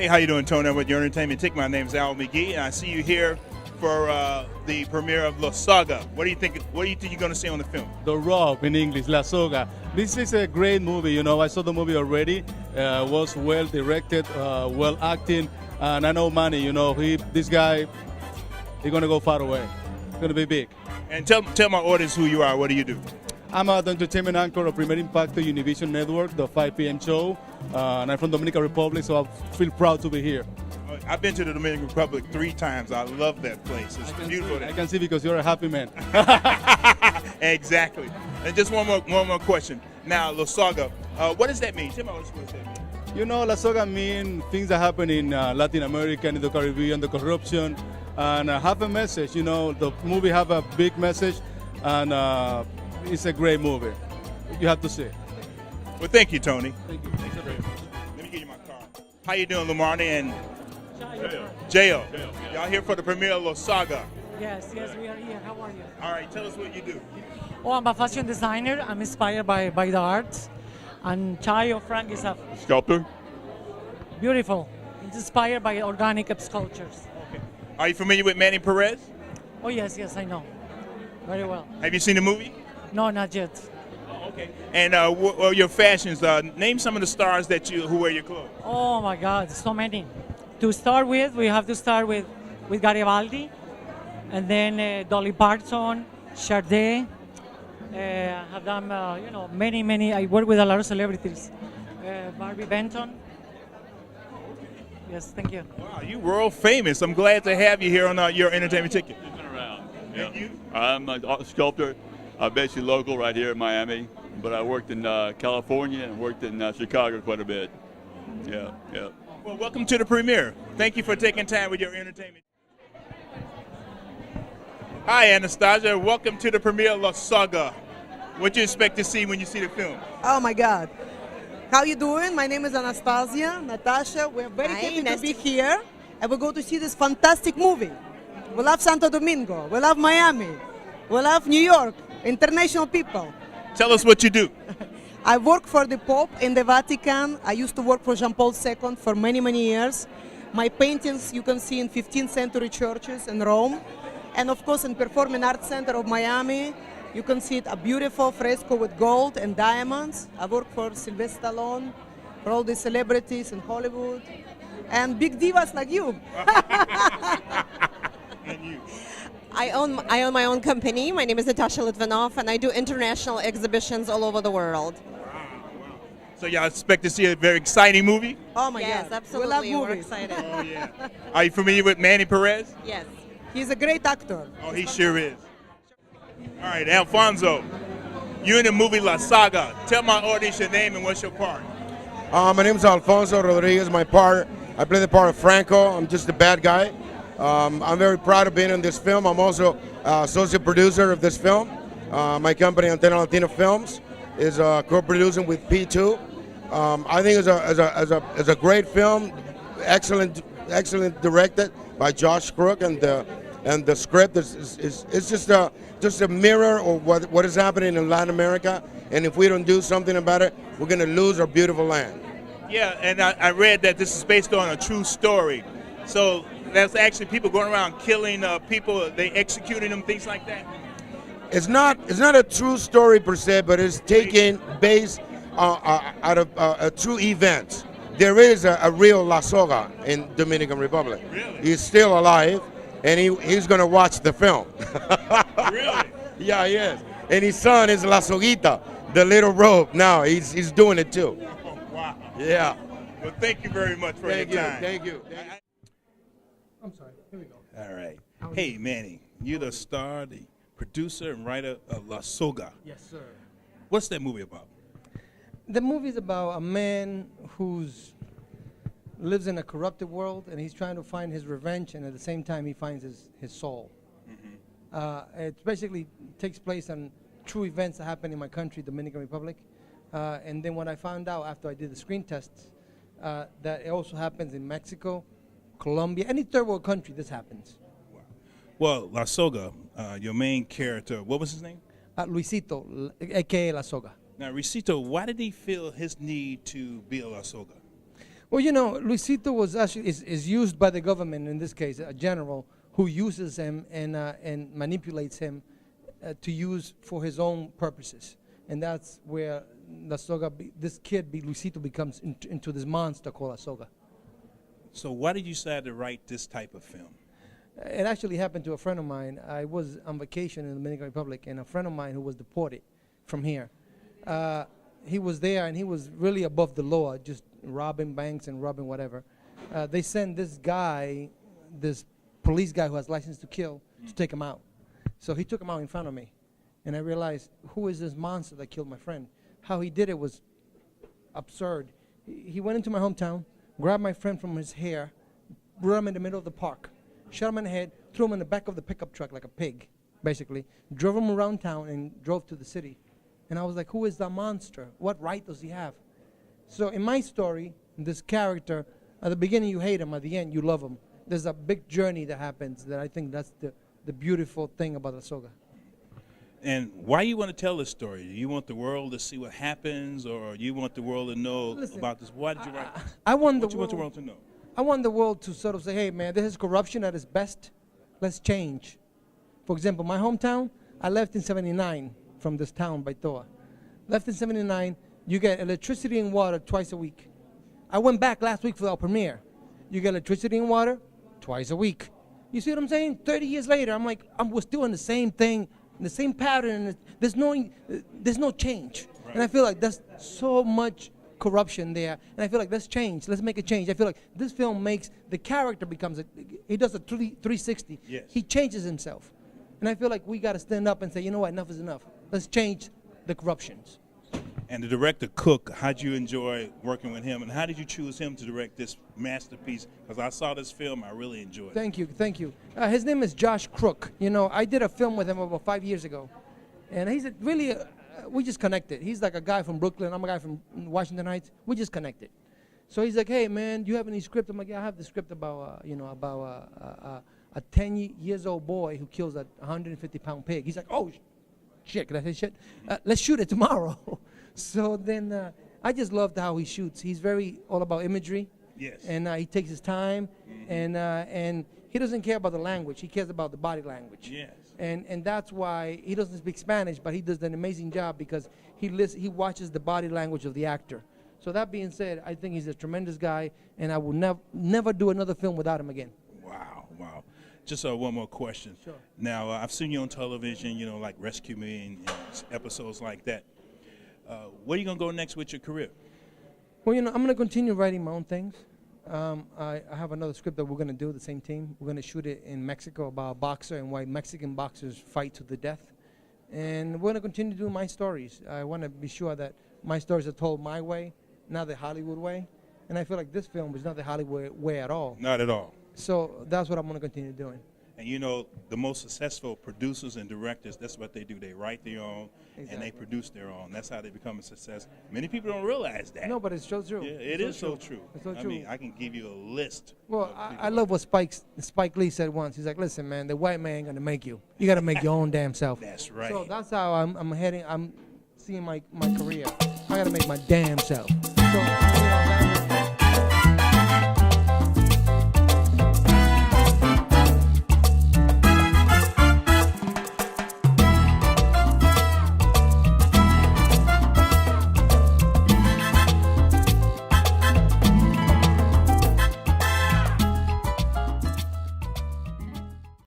how you doing, Tony? I'm with your entertainment tick. My name is Al McGee, and I see you here for the premiere of La Soga. What do you think? What do you think you're going to see on the film? The Rob in English, La Soga. This is a great movie. You know, I saw the movie already. Was well directed, well acting, and I know Manny. You know, this guy, he's going to go far away. He's going to be big. And tell my audience who you are. What do you do? I'm the entertainment anchor of Primer Impacto Univision Network, the 5 p.m. show, and I'm from Dominican Republic, so I feel proud to be here. I've been to the Dominican Republic 3 times. I love that place. It's beautiful. I can see because you're a happy man. Exactly. And just one more question. Now, La Soga, what does that mean? Tell me what does that mean. You know, La Soga means things that happen in Latin America and in the Caribbean, the corruption, and have a message. You know, the movie have a big message, and it's a great movie. You have to see it. Well, thank you, Tony. Thank you. Thanks very much. Let me give you my card. How you doing, Lamarni and Jail? Y'all here for the premiere of La Soga? Yes, we are here. How are you? All right, tell us what you do. Oh, I'm a fashion designer. I'm inspired by the arts. And Chayo Frank is a Sculptor? beautiful. It's inspired by organic sculptures. Okay. Are you familiar with Manny Perez? Oh, yes, I know. Very well. Have you seen the movie? No, not yet. Oh, okay. And your fashions, name some of the stars who wear your clothes. Oh, my God, so many. To start with, we have to start with Garibaldi, and then Dolly Parton, Sade. Have done, many. I work with a lot of celebrities. Barbie Benton. Yes, thank you. Wow, you world famous. I'm glad to have you here on your entertainment ticket. Been around. Yeah. And you? I'm a sculptor. I'm basically local right here in Miami, but I worked in California and worked in Chicago quite a bit. Yeah. Well, welcome to the premiere. Thank you for taking time with your entertainment. Hi, Anastasia. Welcome to the premiere of La Soga. What do you expect to see when you see the film? Oh my God. How you doing? My name is Anastasia, Natasha. We're very happy to be here, and we're going to see this fantastic movie. We love Santo Domingo. We love Miami. We love New York. International people. Tell us what you do. I work for the Pope in the Vatican. I used to work for Jean Paul II for many years. My paintings you can see in 15th century churches in Rome. And of course in Performing Arts Center of Miami, you can see a beautiful fresco with gold and diamonds. I work for Sylvester Stallone, for all the celebrities in Hollywood, and big divas like you. And you? I own my own company. My name is Natasha and I do international exhibitions all over the world. Wow. So y'all expect to see a very exciting movie? Oh my Yes, God. absolutely. We love We're movies. excited. Oh, yeah. Are you familiar with Manny Perez? Yes. He's a great actor. Oh, he sure is. All right, Alfonso, you in the movie La Soga. Tell my audience your name and what's your part. My name is Alfonso Rodriguez. My part, I play the part of Franco. I'm just the bad guy. I'm very proud of being in this film. I'm also associate producer of this film. My company, Antena Latina Films, is co-producing with P2. I think it's a great film, excellent directed by Josh Crook, and the script is just a mirror of what is happening in Latin America. And if we don't do something about it, we're going to lose our beautiful land. Yeah, and I read that this is based on a true story. So that's actually people going around killing people, they executing them, things like that. It's not a true story per se, but it's taken based out of true events. There is a real La Soga in Dominican Republic. Really? He's still alive, and he's going to watch the film. Really? Yeah, he is. And his son is La Soguita, the little robe. Now he's doing it too. Oh, wow. Yeah. Well, thank you very much for your time. Thank you. I'm sorry. Here we go. All right. Hey, Manny, you're the star, the producer and writer of La Soga. Yes, sir. What's that movie about? The movie is about a man who's lives in a corrupted world, and he's trying to find his revenge, and at the same time he finds his soul. It basically takes place on true events that happen in my country, Dominican Republic. And then when I found out after I did the screen tests that it also happens in Mexico, Colombia, any third world country, this happens. Wow. Well, La Soga, your main character, what was his name? Luisito, a.k.a. La Soga. Now, Luisito, why did he feel his need to be a La Soga? Well, you know, Luisito was actually is used by the government, in this case, a general who uses him and manipulates him to use for his own purposes. And that's where the Soga, this kid, Luisito, becomes into this monster called a Soga. So why did you decide to write this type of film? It actually happened to a friend of mine. I was on vacation in the Dominican Republic, and a friend of mine who was deported from here, he was there, and he was really above the law, just robbing banks and robbing whatever. They sent this guy, this police guy who has license to kill, to take him out. So he took him out in front of me, and I realized, who is this monster that killed my friend? How he did it was absurd. He went into my hometown, grabbed my friend from his hair, brought him in the middle of the park, shot him in the head, threw him in the back of the pickup truck like a pig, basically, drove him around town and drove to the city. And I was like, who is that monster? What right does he have? So in my story, this character, at the beginning you hate him, at the end you love him. There's a big journey that happens that I think that's the beautiful thing about the Soga. And why you want to tell this story? Do you want the world to see what happens, or you want the world to know about this? Why did you write this? I want what you want the world to know? I want the world to sort of say, hey, man, this is corruption at its best. Let's change. For example, my hometown, I left in 79 from this town, Baitoa. Left in 79, you get electricity and water twice a week. I went back last week for our premiere. You get electricity and water twice a week. You see what I'm saying? 30 years later, I'm like, we're still in the same thing, the same pattern. There's no change. Right. And I feel like there's so much corruption there, and I feel like let's change. Let's make a change. I feel like this film makes the character becomes he does a 360. Yes. He changes himself, and I feel like we got to stand up and say, you know what, enough is enough. Let's change the corruptions. And the director Cook, how'd you enjoy working with him, and how did you choose him to direct this masterpiece? Because I saw this film, I really enjoyed it. Thank you, thank you. His name is Josh Crook. You know, I did a film with him about 5 years ago, and he's really. We just connected. He's like a guy from Brooklyn. I'm a guy from Washington Heights. We just connected. So he's like, hey, man, do you have any script? I'm like, yeah, I have the script about, a 10-year-old boy who kills a 150-pound pig. He's like, oh, shit, can I say shit? Let's shoot it tomorrow. So then I just loved how he shoots. He's very all about imagery. Yes. And he takes his time, and he doesn't care about the language. He cares about the body language. Yes. And that's why he doesn't speak Spanish, but he does an amazing job because he watches the body language of the actor. So that being said, I think he's a tremendous guy, and I will never do another film without him again. Wow. Just one more question. Sure. Now, I've seen you on television, like Rescue Me and episodes like that. Where are you going to go next with your career? Well, I'm going to continue writing my own things. I have another script that we're going to do, the same team. We're going to shoot it in Mexico about a boxer and why Mexican boxers fight to the death. And we're going to continue doing my stories. I want to be sure that my stories are told my way, not the Hollywood way. And I feel like this film is not the Hollywood way at all. Not at all. So that's what I'm going to continue doing. And the most successful producers and directors, that's what they do. They write their own, and they produce their own. That's how they become a success. Many people don't realize that. No, but it's so true. Yeah, it is so true. It's so true. I mean, I can give you a list. Well, I love what Spike Lee said once. He's like, listen, man, the white man ain't going to make you. You got to make your own damn self. That's right. So that's how I'm heading. I'm seeing my career. I got to make my damn self. So